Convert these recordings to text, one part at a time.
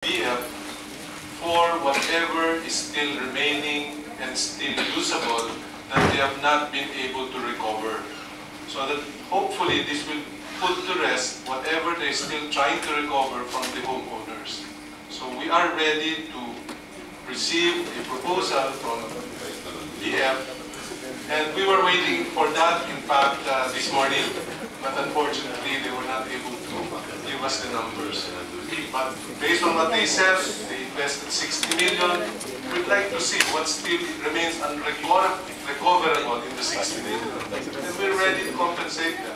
BF for whatever is still remaining and still usable that they have not been able to recover. So that hopefully this will put to rest whatever they're still trying to recover from the homeowners. So we are ready to receive a proposal from BF, and we were waiting for that, in fact, this morning, but unfortunately they were not able to give us the numbers. But based on what they said, they invested 60 million. We'd like to see what still remains unrecoverable in the 60 million. And we're ready to compensate them.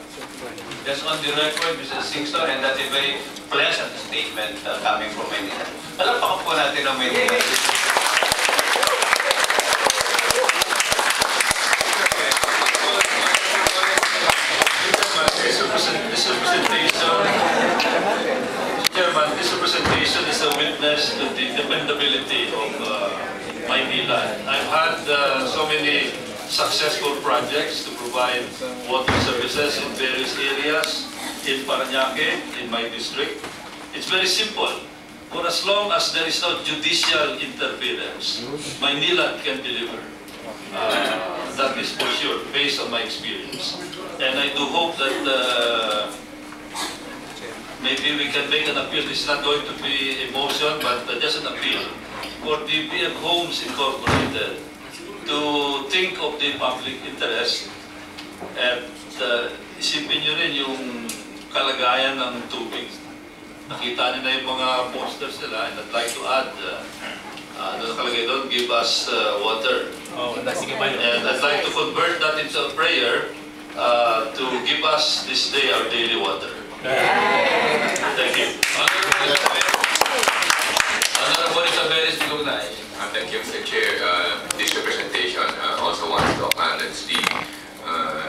That's on the record, Mr. Singson, and that's a very pleasant statement coming from Maynilad. Palapakan po natin ang Maynilad. This representation is a witness to the dependability of Maynilad. I've had so many successful projects to provide water services in various areas in Paranaque, in my district. It's very simple. For as long as there is no judicial interference, Maynilad can deliver. That is for sure, based on my experience. And I do hope that maybe we can make an appeal. This is not going to be a motion, but just an appeal for the BF Homes Incorporated to think of the public interest at isipin nyo rin yung kalagayan ng tubig. Nakita nyo na yung mga posters nila, and I'd like to add, nakalagay doon, give us water. And I'd like to convert that into a prayer to give us this day our daily water. Thank you. Honorable Isabelis, thank you, Mr. Chair. This representation also wants to acknowledge the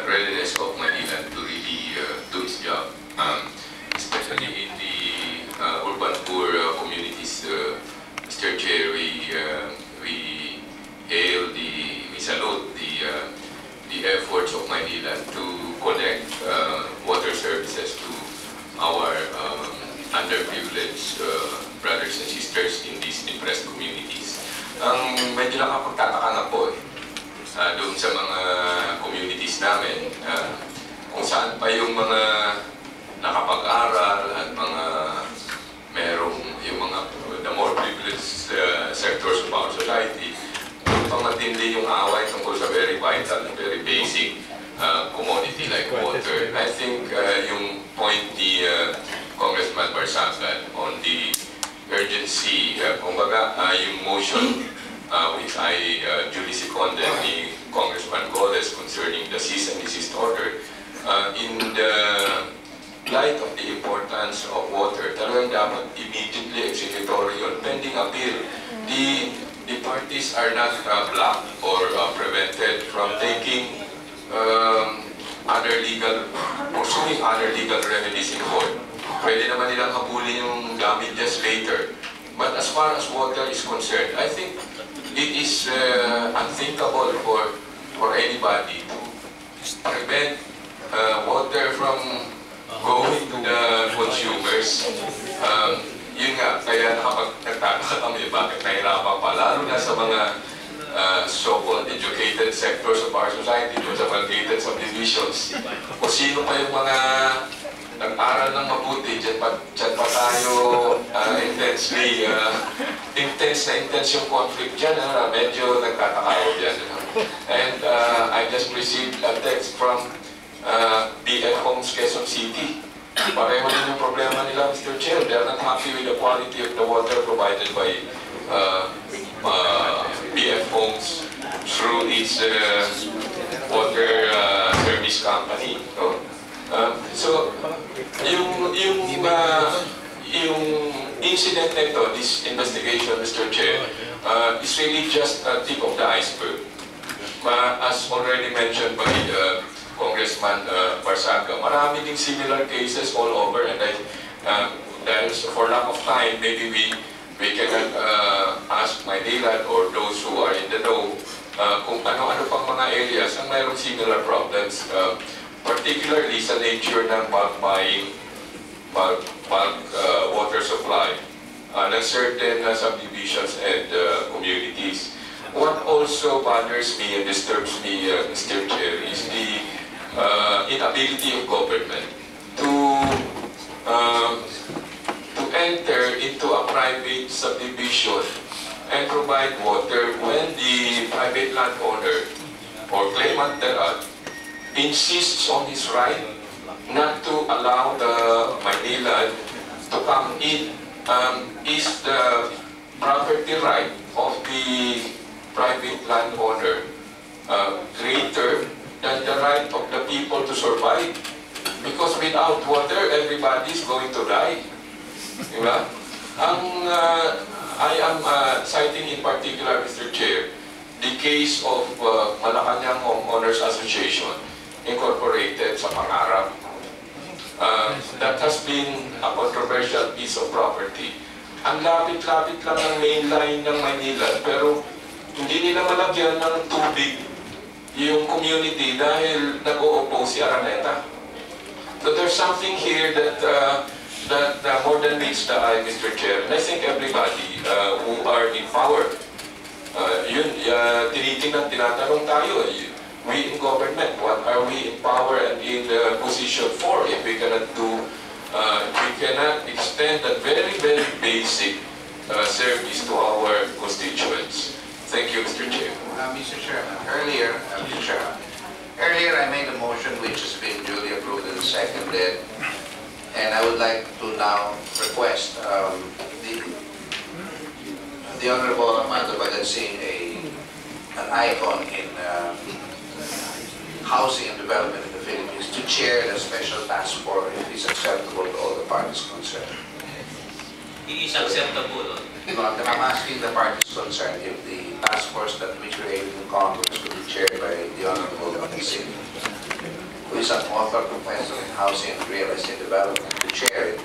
readiness of Maynilad to really do its job, especially in the urban poor communities. Mr. Chair, we hail we salute the efforts of Maynilad to connect water services to our underprivileged brothers and sisters in these depressed communities. Ang medyo nakapagtataka na po doon sa mga communities namin kung saan pa yung mga nakapag-aral at mga merong yung mga the more privileged sectors of our society, pamatindi yung away tungkol sa very vital, very basic commodity like water. I think yung point ni Congressman Barsagan on the urgency, kumbaga yung motion which I duly seconded ni Congressman Golez concerning the Cease and Desist Order, in the light of the importance of water, talagang dapat immediately executory yun, pending appeal. The parties are not blocked or prevented from taking pursuing other legal remedies in court. Pwede naman nilang habulin yung damages later. But as far as water is concerned, I think it is unthinkable for anybody to prevent water from going to the consumers. Yun nga, kaya nagtataka kami bakit nahirapan pa, lalo na sa mga so-called educated sectors of our society, doon sa mga gated subdivisions. O sino pa yung mga nag-aral ng mabuti, dyan pa tayo intense yung conflict dyan, medyo nagtataka ako dyan. And I just received a text from BF Homes Quezon City. Pareho din yung problema nila, Mr. Chair. They're not happy with the quality of the water provided by BF Homes through its water service company. No? So, yung incident nito, this investigation, Mr. Chair, is really just a tip of the iceberg. As already mentioned by Congressman Barsaga, marami ding similar cases all over, and for lack of time, maybe we cannot ask Maynilad or those who are in the know kung ano-ano pang mga areas ang mayroong similar problems, particularly sa nature ng bulk buying, bulk water supply. ng certain subdivisions and communities. What also bothers me and disturbs me, Mr. Chair, is the inability of government to enter into a private subdivision and provide water when the private landowner or claimant thereof insists on his right not to allow the Maynilad to come in. Is the property right of the private landowner greater than the right of the people to survive? Because without water, everybody is going to die. Diba? I am citing in particular, Mr. Chair, the case of Malacanang Homeowners Association Incorporated sa Pangarap. That has been a controversial piece of property. Ang lapit-lapit lang ng main line ng Maynilad, pero hindi nila malagyan ng tubig yung community dahil nag-o-oppose si Araneta. So there's something here that more than meets the eye, Mr. Chair. And I think everybody who are in power, tinatanong tayo, we in government, what are we in power and in position for if we cannot do, we cannot extend a very, very basic service to our constituents. Thank you, Mr. Chair. Mr. Chairman, earlier I made a motion which has been duly approved and seconded, and I would like to now request the Honorable Amanda Bagansing, an icon in housing and development in the Philippines, to chair the special task force if it's acceptable to all the parties concerned. It is acceptable. I'm asking the parties concerned if the task force that we created in Congress will be chaired by the Honorable Bagansing, who is an author professor in housing and real estate development, to chair it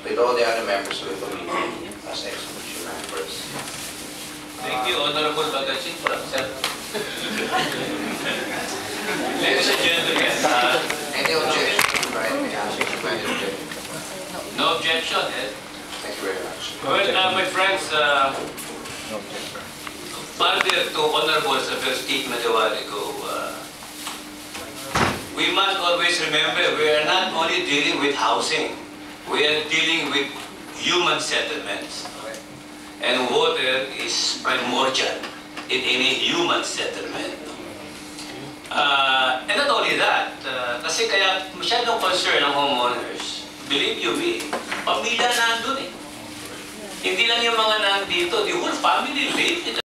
with all the other members of the committee as executive members. Thank you, Honorable Bagansing, for accepting. Ladies and gentlemen, Any objection by any objection? no objection, eh? Thank you very much. Well, my friends, further to Honorable sa first statement a while ago, we must always remember we are not only dealing with housing, we are dealing with human settlements. And water is primordial in any human settlement. And not only that, kasi kaya masyadong concern ng homeowners, believe you me, pamilya nandun eh. Hindi lang yung mga nandito, the whole family live in